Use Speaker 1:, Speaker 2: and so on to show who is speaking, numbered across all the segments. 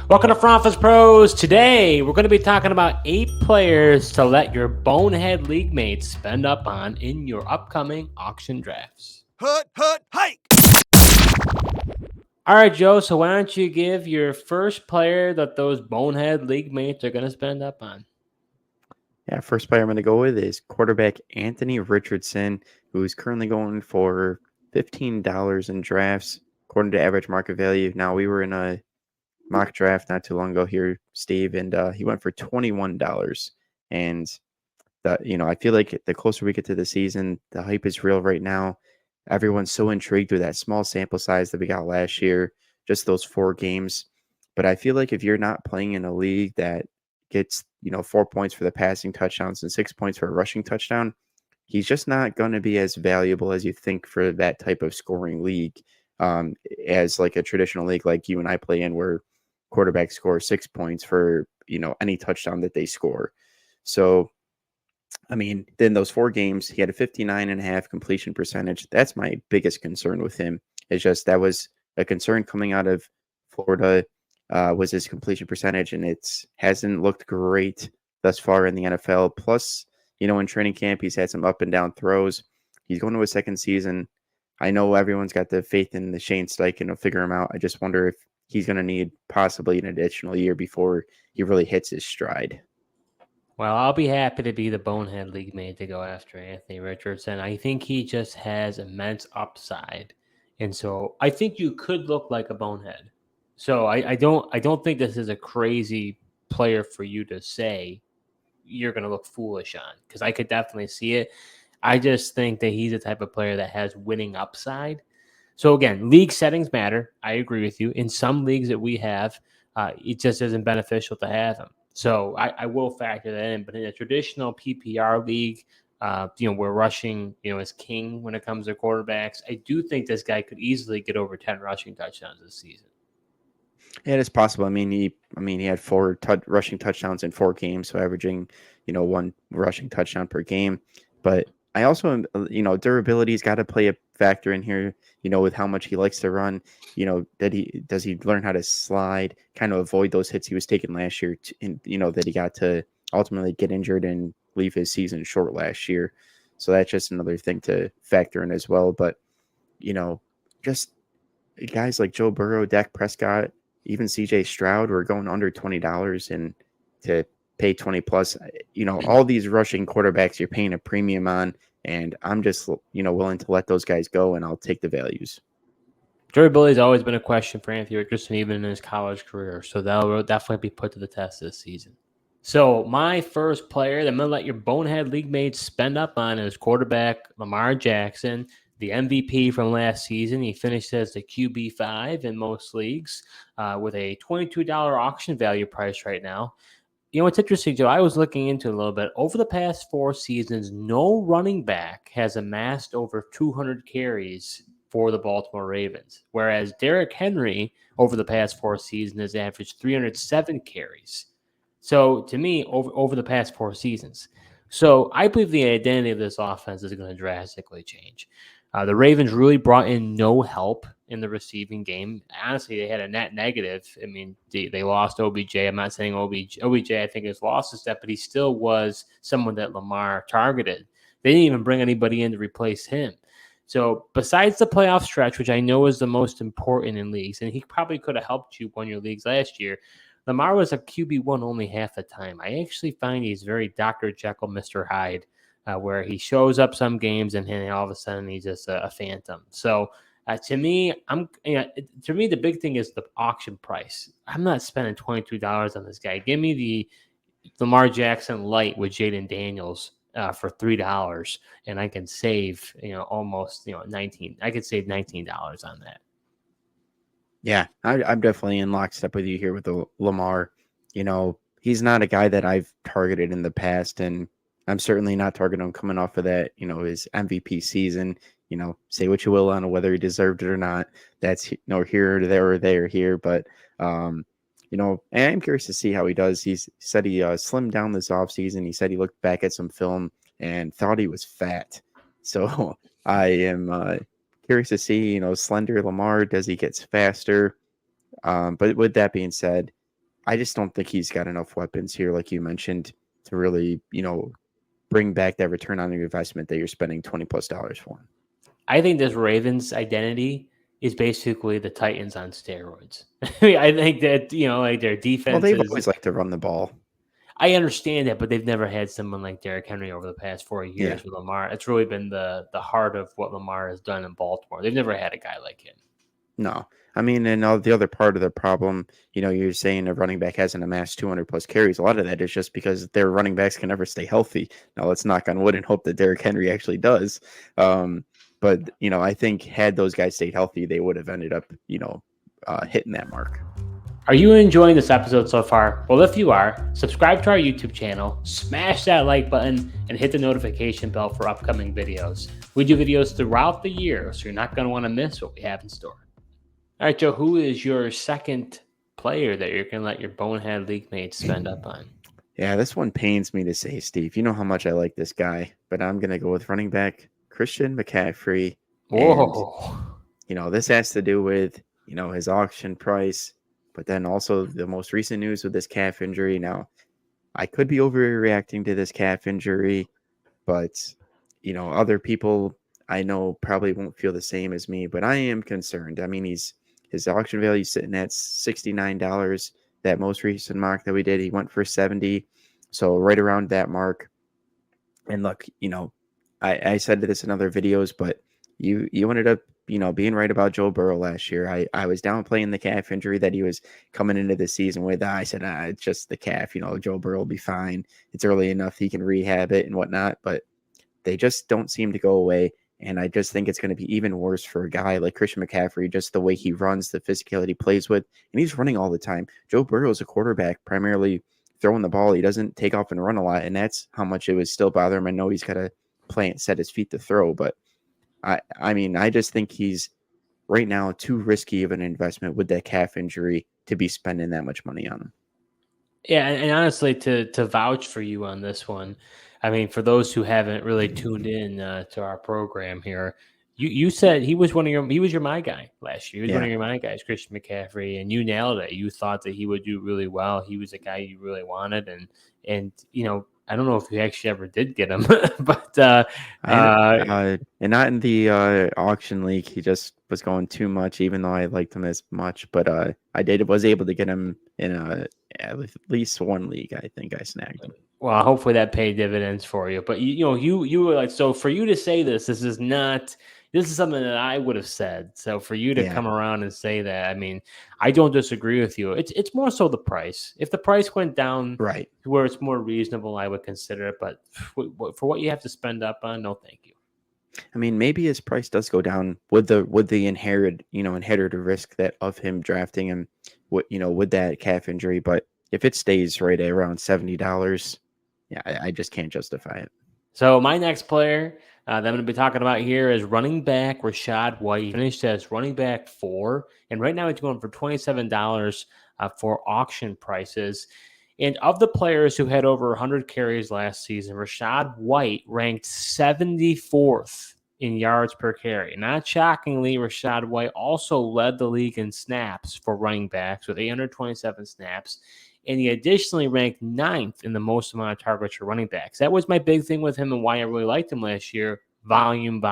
Speaker 1: Welcome to Front Office Pros. Today, we're going to be talking about 8 players to let your Bonehead Leaguemates spend up on in your upcoming auction drafts.
Speaker 2: Hike!
Speaker 1: All right, Joe, so why don't you give your first player that those Bonehead Leaguemates are going to spend up on?
Speaker 3: Yeah, first player I'm going to go with is quarterback Anthony Richardson, who's currently going for $15 in drafts, according to average market value. Now, we were in a mock draft not too long ago here, Steve, and he went for $21. And I feel like the closer we get to the season, the hype is real right now. Everyone's so intrigued with that small sample size that we got last year, just those 4 games. But I feel like if you're not playing in a league that gets 4 points for the passing touchdowns and 6 points for a rushing touchdown, he's just not going to be as valuable as you think for that type of scoring league, as like a traditional league like you and I play in, where quarterbacks score 6 points for any touchdown that they score. So I mean, then those 4 games, he had a 59.5 completion percentage. That's my biggest concern with him. It's just that was a concern coming out of Florida, was his completion percentage, and it hasn't looked great thus far in the NFL. Plus, in training camp, he's had some up and down throws. He's going to his second season. I know everyone's got the faith in the Shane Steichen to figure him out. I just wonder if he's going to need possibly an additional year before he really hits his stride.
Speaker 1: Well, I'll be happy to be the Bonehead Leaguemate to go after Anthony Richardson. I think he just has immense upside. And so I think you could look like a bonehead. So I don't think this is a crazy player for you to say you're going to look foolish on, because I could definitely see it. I just think that he's the type of player that has winning upside. So again, league settings matter. I agree with you. In some leagues that we have, it just isn't beneficial to have him. So I will factor that in. But in a traditional PPR league, where rushing, is king when it comes to quarterbacks, I do think this guy could easily get over 10 rushing touchdowns this season.
Speaker 3: Yeah, it is possible. I mean, he had 4 rushing touchdowns in 4 games, so averaging, 1 rushing touchdown per game. But I also, durability's got to play a factor in here. With how much he likes to run. Does he learn how to slide, kind of avoid those hits he was taking last year, that he got to ultimately get injured and leave his season short last year. So that's just another thing to factor in as well. But just guys like Joe Burrow, Dak Prescott, even CJ Stroud were going under $20 and to pay 20 plus. All these rushing quarterbacks you're paying a premium on, and I'm just willing to let those guys go, and I'll take the values.
Speaker 1: Durability has always been a question for Anthony Richardson, even in his college career. So that will definitely be put to the test this season. So my first player that I'm going to let your Bonehead League mates spend up on is quarterback Lamar Jackson, the MVP from last season. He finished as the QB5 in most leagues with a $22 auction value price right now. It's interesting, Joe. I was looking into it a little bit. Over the past 4 seasons, no running back has amassed over 200 carries for the Baltimore Ravens, whereas Derrick Henry over the past 4 seasons has averaged 307 carries. So to me, over the past 4 seasons. So I believe the identity of this offense is going to drastically change. The Ravens really brought in no help in the receiving game. Honestly, they had a net negative. I mean, they lost OBJ. I'm not saying OBJ I think has lost a step, but he still was someone that Lamar targeted. They didn't even bring anybody in to replace him. So besides the playoff stretch, which I know is the most important in leagues, and he probably could have helped you win your leagues last year, Lamar was a QB1 only half the time. I actually find he's very Dr. Jekyll, Mr. Hyde, where he shows up some games and all of a sudden he's just a phantom. So to me, the big thing is the auction price. I'm not spending $22 on this guy. Give me the Lamar Jackson light with Jaden Daniels for $3, and I can save almost 19. I could save $19 on that.
Speaker 3: Yeah, I'm definitely in lockstep with you here with the Lamar. He's not a guy that I've targeted in the past, and I'm certainly not targeting him coming off of that, his MVP season. Say what you will on whether he deserved it or not. That's here, there, or there, here. But, and I'm curious to see how he does. He said he slimmed down this offseason. He said he looked back at some film and thought he was fat. So I am curious to see, slender Lamar, does he get faster? But with that being said, I just don't think he's got enough weapons here, like you mentioned, to really, bring back that return on your investment that you're spending $20+ for.
Speaker 1: I think this Ravens identity is basically the Titans on steroids. I mean, I think that, like their
Speaker 3: Well,
Speaker 1: defense
Speaker 3: they've
Speaker 1: is.
Speaker 3: always liked to run the ball.
Speaker 1: I understand that, but they've never had someone like Derrick Henry over the past 4
Speaker 3: Yeah.
Speaker 1: years with Lamar. It's really been the heart of what Lamar has done in Baltimore. They've never had a guy like him.
Speaker 3: No. I mean, and the other part of the problem, you're saying a running back hasn't amassed 200+ carries. A lot of that is just because their running backs can never stay healthy. Now, let's knock on wood and hope that Derrick Henry actually does. But, I think had those guys stayed healthy, they would have ended up, hitting that mark.
Speaker 1: Are you enjoying this episode so far? Well, if you are, subscribe to our YouTube channel, smash that like button, and hit the notification bell for upcoming videos. We do videos throughout the year, so you're not going to want to miss what we have in store. All right, Joe, who is your second player that you're going to let your Bonehead Leaguemates spend up on?
Speaker 3: Yeah, this one pains me to say, Steve. You know how much I like this guy, but I'm going to go with running back Christian McCaffrey. And,
Speaker 1: Whoa.
Speaker 3: this has to do with, his auction price, but then also the most recent news with this calf injury. Now, I could be overreacting to this calf injury, but, other people I know probably won't feel the same as me, but I am concerned. I mean, his auction value is sitting at $69. That most recent mock that we did, he went for 70. So right around that mark. And look, I said this in other videos, but you ended up, being right about Joe Burrow last year. I was downplaying the calf injury that he was coming into the season with. I said, it's just the calf, Joe Burrow will be fine. It's early enough. He can rehab it and whatnot, but they just don't seem to go away. And I just think it's going to be even worse for a guy like Christian McCaffrey, just the way he runs, the physicality he plays with, and he's running all the time. Joe Burrow is a quarterback, primarily throwing the ball. He doesn't take off and run a lot, and that's how much it was still bother him. I know he's got to plant, set his feet to throw, but I mean, I just think he's right now too risky of an investment with that calf injury to be spending that much money on him.
Speaker 1: Yeah, and honestly, to vouch for you on this one, I mean, for those who haven't really tuned in to our program here, you said he was your my guy last year. He was one of your my guys, Christian McCaffrey, and you nailed it. You thought that he would do really well. He was a guy you really wanted, and I don't know if you actually ever did get him, but
Speaker 3: and not in the auction league. He just was going too much, even though I liked him as much. But I was able to get him in at least one league. I think I snagged him.
Speaker 1: Well, hopefully that paid dividends for you. But you were like, so for you to say this is something that I would have said. So for you to come around and say that, I mean, I don't disagree with you. It's more so the price. If the price went down
Speaker 3: right
Speaker 1: to where it's more reasonable, I would consider it. But for what you have to spend up on, no, thank you.
Speaker 3: I mean, maybe his price does go down with the inherited risk that of him drafting him, with that calf injury. But if it stays right at around $70, yeah, I just can't justify it.
Speaker 1: So my next player that I'm going to be talking about here is running back Rachaad White. He finished as running back 4, and right now he's going for $27 for auction prices. And of the players who had over 100 carries last season, Rachaad White ranked 74th in yards per carry. Not shockingly, Rachaad White also led the league in snaps for running backs with 827 snaps. And he additionally ranked 9th in the most amount of targets for running backs. That was my big thing with him and why I really liked him last year. Volume.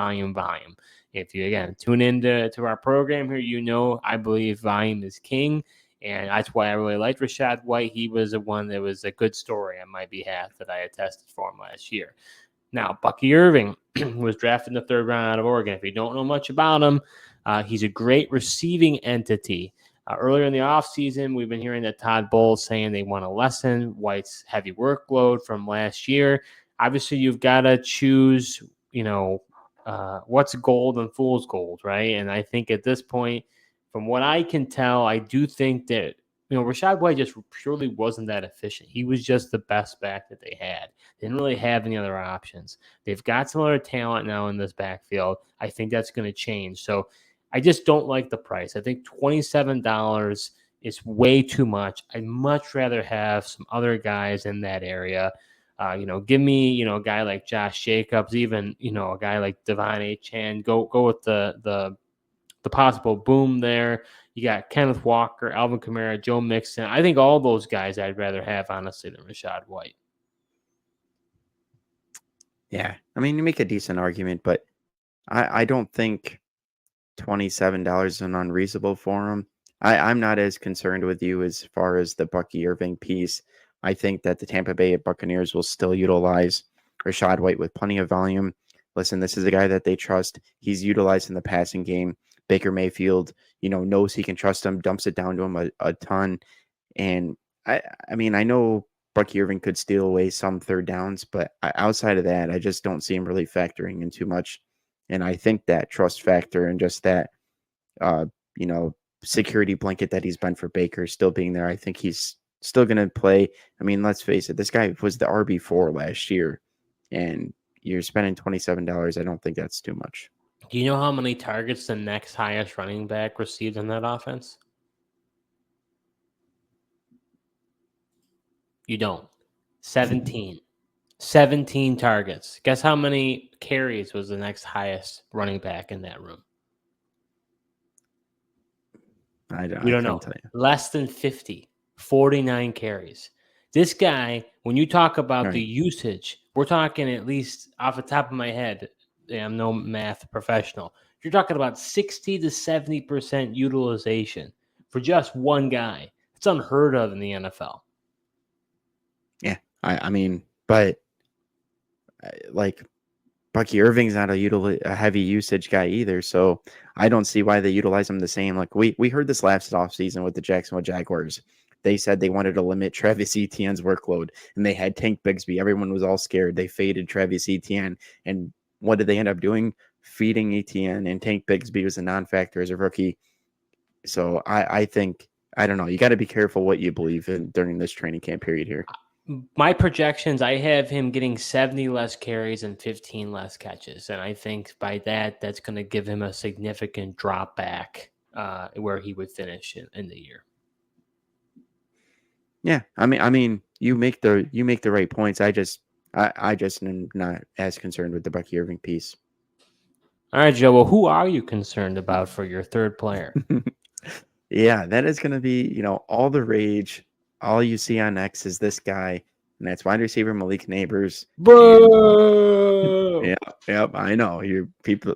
Speaker 1: If you, again, tune into our program here, I believe volume is king. And that's why I really liked Rachaad White. He was the one that was a good story on my behalf that I attested for him last year. Now, Bucky Irving was drafted in the 3rd round out of Oregon. If you don't know much about him, he's a great receiving entity. Earlier in the offseason, we've been hearing that Todd Bowles saying they want to lessen White's heavy workload from last year. Obviously, you've got to choose, what's gold and fool's gold, right? And I think at this point, from what I can tell, I do think that, Rachaad White just purely wasn't that efficient. He was just the best back that they had. They didn't really have any other options. They've got some other talent now in this backfield. I think that's going to change. So I just don't like the price. I think $27 is way too much. I'd much rather have some other guys in that area. Give me, a guy like Josh Jacobs, even, a guy like Devon Achane. Go with the possible boom there. You got Kenneth Walker, Alvin Kamara, Joe Mixon. I think all those guys I'd rather have, honestly, than Rashad White.
Speaker 3: Yeah. I mean, you make a decent argument, but I don't think $27 is an unreasonable for him. I'm not as concerned with you as far as the Bucky Irving piece. I think that the Tampa Bay Buccaneers will still utilize Rashad White with plenty of volume. Listen, this is a guy that they trust. He's utilized in the passing game. Baker Mayfield, knows he can trust him, dumps it down to him a ton. And I mean, I know Bucky Irving could steal away some third downs, but outside of that, I just don't see him really factoring in too much. And I think that trust factor and just that, uh, you know, security blanket that he's been for Baker still being there, I think he's still going to play. I mean, let's face it, this guy was the RB4 last year, and you're spending $27. I don't think that's too much.
Speaker 1: Do you know how many targets the next highest running back received in that offense? You don't. 17. 17 targets. Guess how many carries was the next highest running back in that room?
Speaker 3: I
Speaker 1: don't know.
Speaker 3: tell you.
Speaker 1: Less than 50. 49 carries. This guy, when you talk about the usage, we're talking at least off the top of my head, I'm no math professional. You're talking about 60 to 70% utilization for just one guy. It's unheard of in the NFL.
Speaker 3: Yeah, I mean, but like Bucky Irving's not a heavy usage guy either, so I don't see why they utilize him the same. Like we heard this last offseason with the Jacksonville Jaguars. They said they wanted to limit Travis Etienne's workload, and they had Tank Bigsby. Everyone was all scared. They faded Travis Etienne, and what did they end up doing? Feeding Etienne, and Tank Bigsby was a non-factor as a rookie. So I think, I don't know. You got to be careful what you believe in during this training camp period here.
Speaker 1: My projections, I have him getting 70 less carries and 15 less catches. And I think by that's going to give him a significant drop back where he would finish in the year.
Speaker 3: Yeah, I mean, you make the right points. I just am not as concerned with the Bucky Irving piece.
Speaker 1: All right, Joe. Well, who are you concerned about for your third player?
Speaker 3: Yeah, that is going to be, all the rage. All you see on X is this guy, and that's wide receiver Malik Neighbors.
Speaker 1: Boo!
Speaker 3: Yep, I know.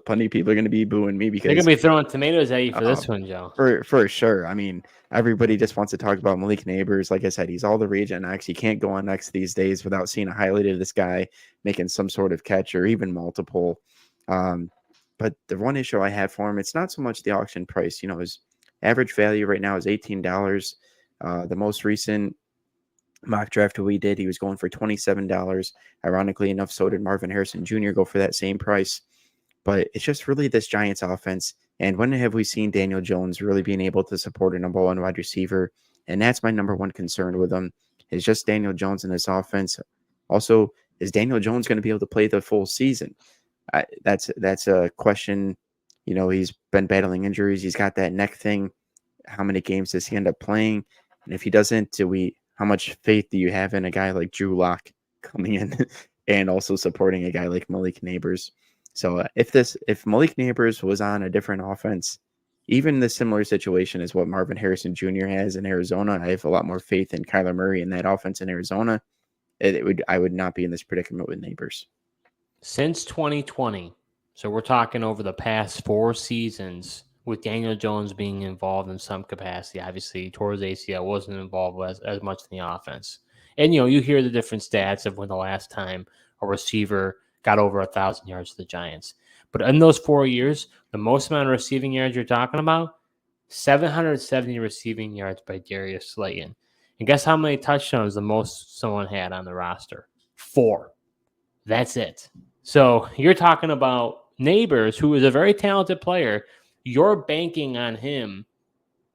Speaker 3: Plenty of people are going to be booing me because
Speaker 1: they're going to be throwing tomatoes at you for this one, Joe.
Speaker 3: For sure. I mean, everybody just wants to talk about Malik Neighbors. Like I said, he's all the rage on X. You can't go on X these days without seeing a highlight of this guy making some sort of catch or even multiple. But the one issue I have for him, it's not so much the auction price. His average value right now is $18. The most recent mock draft we did, he was going for $27. Ironically enough, so did Marvin Harrison Jr. go for that same price. But it's just really this Giants offense. And when have we seen Daniel Jones really being able to support a number one wide receiver? And that's my number one concern with him, is just Daniel Jones in this offense. Also, is Daniel Jones going to be able to play the full season? That's a question. He's been battling injuries. He's got that neck thing. How many games does he end up playing? And if he doesn't, how much faith do you have in a guy like Drew Lock coming in and also supporting a guy like Malik Neighbors? So if Malik Neighbors was on a different offense, even the similar situation as what Marvin Harrison Jr. has in Arizona, I have a lot more faith in Kyler Murray in that offense in Arizona. I would not be in this predicament with Neighbors.
Speaker 1: Since 2020, so we're talking over the past 4 seasons, with Daniel Jones being involved in some capacity. Obviously, towards ACL wasn't involved as much in the offense. And, you hear the different stats of when the last time a receiver got over 1,000 yards to the Giants. But in those 4 years, the most amount of receiving yards you're talking about, 770 receiving yards by Darius Slayton. And guess how many touchdowns the most someone had on the roster? 4. That's it. So you're talking about Neighbors, who is a very talented player. You're banking on him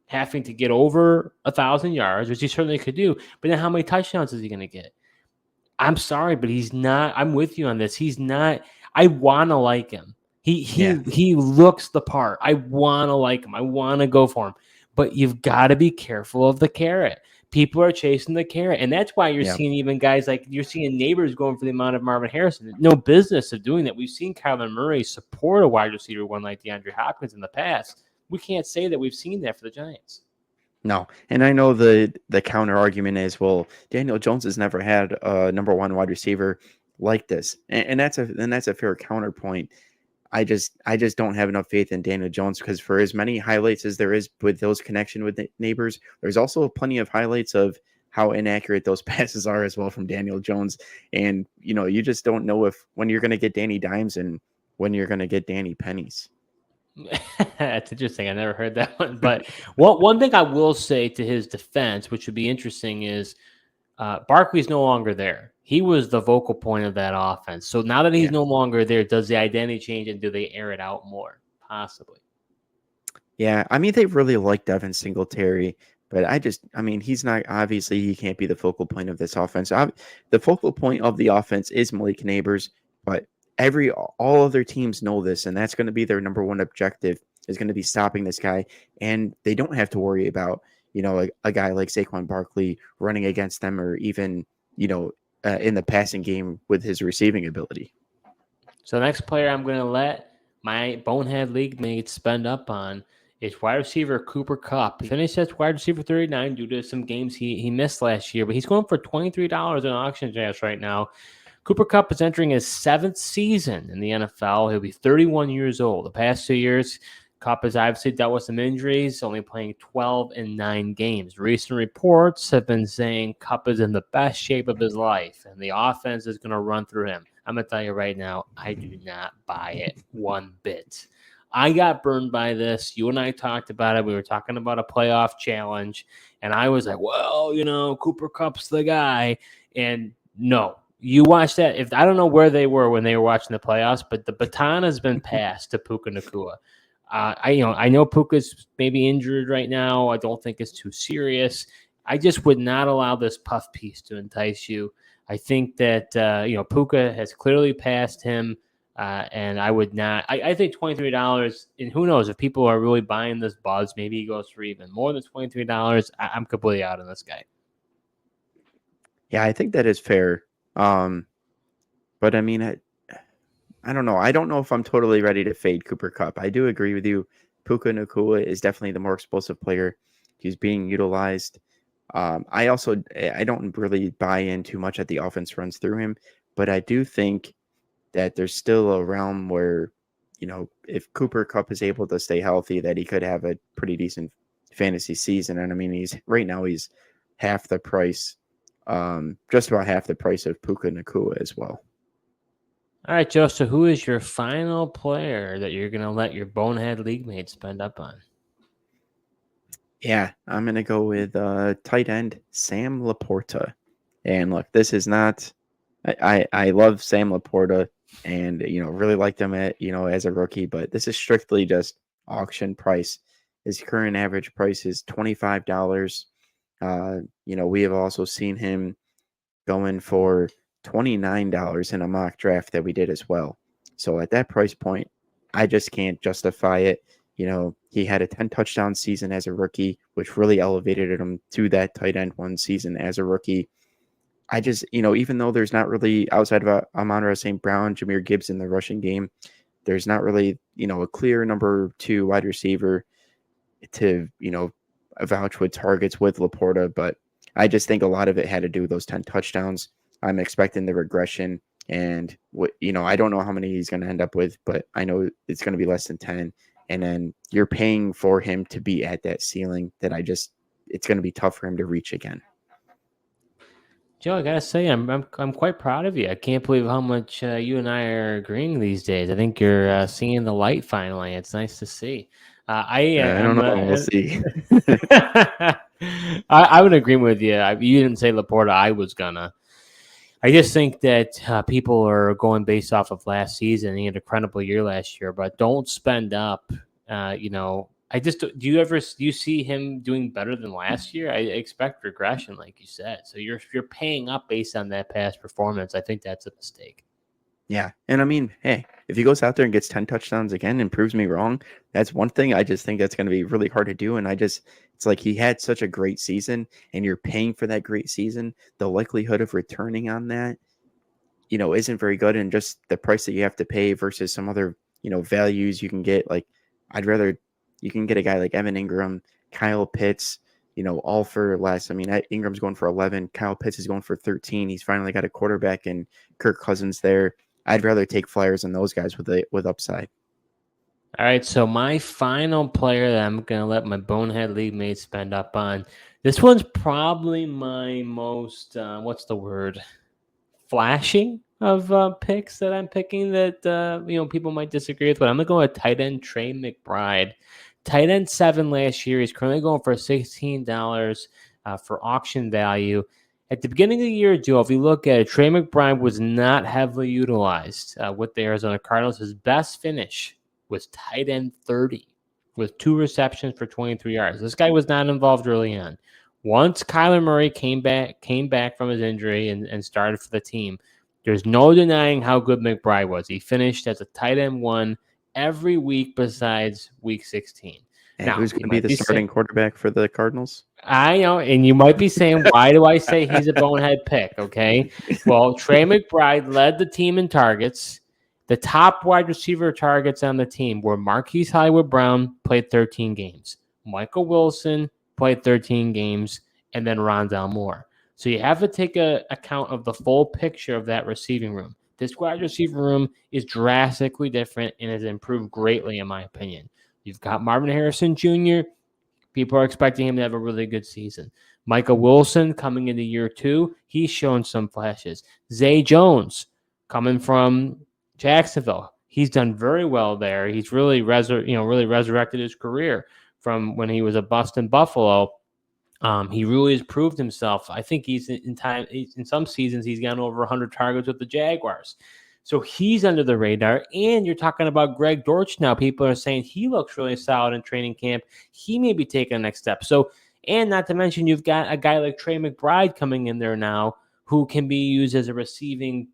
Speaker 1: having to get over 1,000 yards, which he certainly could do. But then how many touchdowns is he going to get? I'm sorry, but he's not. I'm with you on this. He's not. I want to like him. He looks the part. I want to like him. I want to go for him. But you've got to be careful of the carrot. People are chasing the carrot. And that's why you're seeing even guys like you're seeing Neighbors going for the amount of Marvin Harrison. No business of doing that. We've seen Kyler Murray support a wide receiver one like DeAndre Hopkins in the past. we can't say that we've seen that for the Giants.
Speaker 3: No, and I know the counter argument is, well, Daniel Jones has never had a number one wide receiver like this, and that's a fair counterpoint. I just don't have enough faith in Daniel Jones because for as many highlights as there is with those connection with neighbors, there's also plenty of highlights of how inaccurate those passes are as well from Daniel Jones. And you just don't know if when you're going to get Danny Dimes and when you're going to get Danny Pennies.
Speaker 1: That's interesting. I never heard that one. But one thing I will say to his defense, which would be interesting, is Barkley's no longer there. He was the vocal point of that offense. So now that he's
Speaker 3: Yeah.
Speaker 1: no longer there, does the identity change and do they air it out more? Possibly.
Speaker 3: Yeah, I mean they really like Devin Singletary, but I mean he's not obviously he can't be the focal point of this offense. The focal point of the offense is Malik Neighbors, but all other teams know this, and that's going to be their number one objective is going to be stopping this guy, and they don't have to worry about a guy like Saquon Barkley running against them or even in the passing game with his receiving ability.
Speaker 1: So the next player I'm going to let my Bonehead League mates spend up on is wide receiver Cooper Kupp. He finished as wide receiver 39 due to some games he missed last year, but he's going for $23 in auction drafts right now. Cooper Kupp is entering his 7th season in the NFL. He'll be 31 years old. The past 2 years, Kupp has obviously dealt with some injuries, only playing 12 in 9 games. Recent reports have been saying Kupp is in the best shape of his life, and the offense is going to run through him. I'm going to tell you right now, I do not buy it one bit. I got burned by this. You and I talked about it. We were talking about a playoff challenge, and I was like, well, Cooper Kupp's the guy. And no, you watch that. If I don't know where they were when they were watching the playoffs, but the baton has been passed to Puka Nacua. I know Puka's maybe injured right now. I don't think it's too serious. I just would not allow this puff piece to entice you. I think that Puka has clearly passed him, and I would not. I think $23, and who knows if people are really buying this buzz, maybe he goes for even more than $23. I'm completely out on this guy.
Speaker 3: Yeah, I think that is fair. But I mean, I don't know. I don't know if I'm totally ready to fade Cooper Kupp. I do agree with you. Puka Nacua is definitely the more explosive player. He's being utilized. I don't really buy in too much that the offense runs through him, but I do think that there's still a realm where, if Cooper Kupp is able to stay healthy, that he could have a pretty decent fantasy season. And I mean, he's half the price, just about half the price of Puka Nacua as well.
Speaker 1: All right, Joe. So who is your final player that you're going to let your Bonehead League mates spend up on?
Speaker 3: Yeah, I'm going to go with tight end Sam Laporta. And look, this is not I love Sam Laporta and really liked him as a rookie, but this is strictly just auction price. His current average price is $25. We have also seen him going for $29 in a mock draft that we did as well. So at that price point, I just can't justify it. He had a 10 touchdown season as a rookie, which really elevated him to that tight end one season as a rookie. I just, even though there's not really outside of Amon-Ra St. Brown, Jahmyr Gibbs in the rushing game, there's not really, a clear number 2 wide receiver to, vouch with targets with Laporta. But I just think a lot of it had to do with those 10 touchdowns. I'm expecting the regression. And, I don't know how many he's going to end up with, but I know it's going to be less than 10. And then you're paying for him to be at that ceiling that it's going to be tough for him to reach again.
Speaker 1: Joe, I gotta say, I'm quite proud of you. I can't believe how much you and I are agreeing these days. I think you're seeing the light finally. It's nice to see. I
Speaker 3: don't
Speaker 1: am.
Speaker 3: know. We'll see.
Speaker 1: I would agree with you. You didn't say Laporta. I was gonna. I just think that people are going based off of last season. He had a credible year last year, but don't spend up. I just do you see him doing better than last year? I expect regression, like you said. So you're paying up based on that past performance. I think that's a mistake.
Speaker 3: Yeah. And I mean, hey, if he goes out there and gets 10 touchdowns again and proves me wrong, that's one thing. I just think that's going to be really hard to do. And it's like he had such a great season and you're paying for that great season. The likelihood of returning on that, isn't very good. And just the price that you have to pay versus some other, values you can get. Like, I'd rather you can get a guy like Evan Ingram, Kyle Pitts, all for less. I mean, Ingram's going for 11. Kyle Pitts is going for 13. He's finally got a quarterback and Kirk Cousins there. I'd rather take flyers than those guys with upside.
Speaker 1: All right, so my final player that I'm going to let my Bonehead League mates spend up on. This one's probably my most, what's the word? Flashing of picks that I'm picking that people might disagree with, but I'm gonna go with tight end Trey McBride. Tight end 7 last year. He's currently going for $16 for auction value. At the beginning of the year, Joe, if you look at it, Trey McBride was not heavily utilized with the Arizona Cardinals. His best finish was tight end 30 with 2 receptions for 23 yards. This guy was not involved early on. Once Kyler Murray came back from his injury and started for the team, there's no denying how good McBride was. He finished as a tight end 1 every week besides week 16.
Speaker 3: And
Speaker 1: Now,
Speaker 3: who's going to be the starting quarterback for the Cardinals?
Speaker 1: I know, and you might be saying, why do I say he's a bonehead pick? Okay. Well, Trey McBride led the team in targets. The top wide receiver targets on the team were Marquise Hollywood Brown, played 13 games. Michael Wilson played 13 games, and then Rondell Moore. So you have to take account of the full picture of that receiving room. This wide receiver room is drastically different and has improved greatly, in my opinion. You've got Marvin Harrison Jr., people are expecting him to have a really good season. Michael Wilson coming into year 2, he's shown some flashes. Zay Jones coming from Jacksonville, he's done very well there. He's really resurrected his career from when he was a bust in Buffalo. He really has proved himself. I think he's in some seasons he's gotten over 100 targets with the Jaguars. So he's under the radar. And you're talking about Greg Dortch now. People are saying he looks really solid in training camp. He may be taking the next step. So, and not to mention, you've got a guy like Trey McBride coming in there now who can be used as a receiving,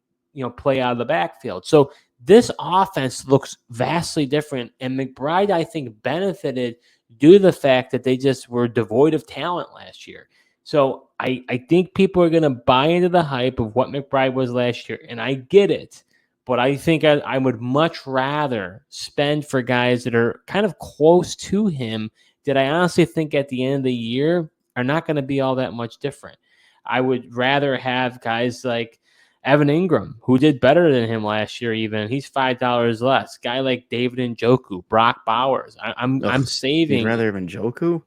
Speaker 1: play out of the backfield. So this offense looks vastly different. And McBride, I think, benefited due to the fact that they just were devoid of talent last year. So I think people are going to buy into the hype of what McBride was last year. And I get it. But I think I would much rather spend for guys that are kind of close to him that I honestly think at the end of the year are not going to be all that much different. I would rather have guys like Evan Ingram, who did better than him last year even. He's $5 less. Guy like David Njoku, Brock Bowers. I'm saving.
Speaker 3: You'd rather have Njoku?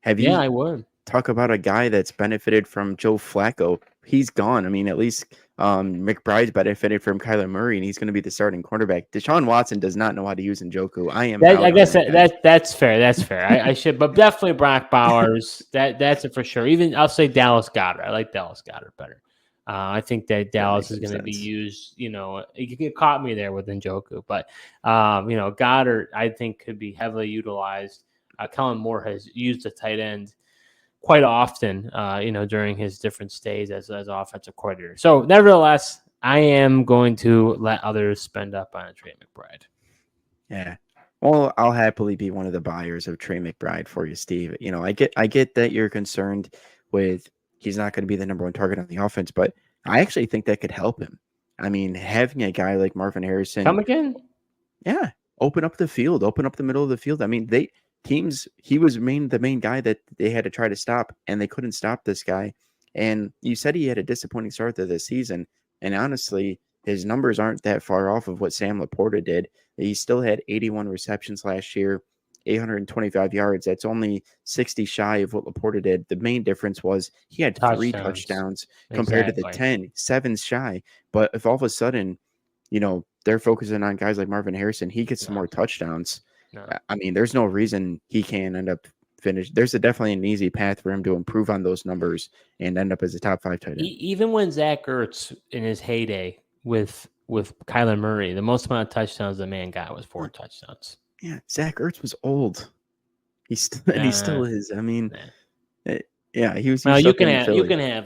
Speaker 1: Yeah, I would.
Speaker 3: Talk about a guy that's benefited from Joe Flacco. He's gone. I mean, at least McBride's benefited from Kyler Murray, and he's going to be the starting quarterback. Deshaun Watson does not know how to use Njoku.
Speaker 1: I guess that's fair. That's fair. I should, but definitely Brock Bowers. That's it for sure. Even I'll say Dallas Goedert. I like Dallas Goedert better. I think that Dallas is going to be used. You caught me there with Njoku, but Goddard I think could be heavily utilized. Kellen Moore has used a tight end quite often, during his different stays as offensive coordinator. So, nevertheless, I am going to let others spend up on Trey McBride.
Speaker 3: Yeah. Well, I'll happily be one of the buyers of Trey McBride for you, Steve. I get that you're concerned with he's not going to be the number 1 target on the offense, but I actually think that could help him. I mean, having a guy like Marvin Harrison.
Speaker 1: Come again?
Speaker 3: Yeah. Open up the field, open up the middle of the field. I mean, he was the main guy that they had to try to stop, and they couldn't stop this guy. And you said he had a disappointing start to this season, and honestly, his numbers aren't that far off of what Sam Laporta did. He still had 81 receptions last year, 825 yards. That's only 60 shy of what Laporta did. The main difference was he had 3 touchdowns compared to the 7 shy. But if all of a sudden, they're focusing on guys like Marvin Harrison, he gets some more touchdowns. No. I mean, there's no reason he can't end up finish. There's definitely an easy path for him to improve on those numbers and end up as a top 5 tight end.
Speaker 1: Even when Zach Ertz in his heyday with Kyler Murray, the most amount of touchdowns the man got was 4 touchdowns.
Speaker 3: Yeah, Zach Ertz was old. He still is. I mean, yeah, he was.
Speaker 1: Well, you can have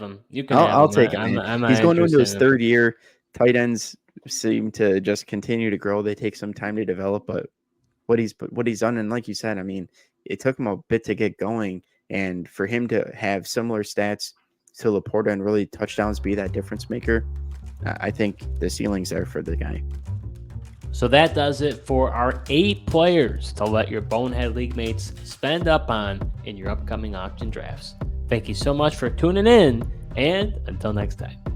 Speaker 1: him. You can.
Speaker 3: I'll take him. He's going into his 3rd year. Tight ends seem to just continue to grow. They take some time to develop, but what he's done, and like you said, I mean, it took him a bit to get going, and for him to have similar stats to Laporta and really touchdowns be that difference maker, I think the ceiling's there for the guy.
Speaker 1: So that does it for our 8 players to let your Bonehead League mates spend up on in your upcoming auction drafts. Thank you so much for tuning in, and until next time.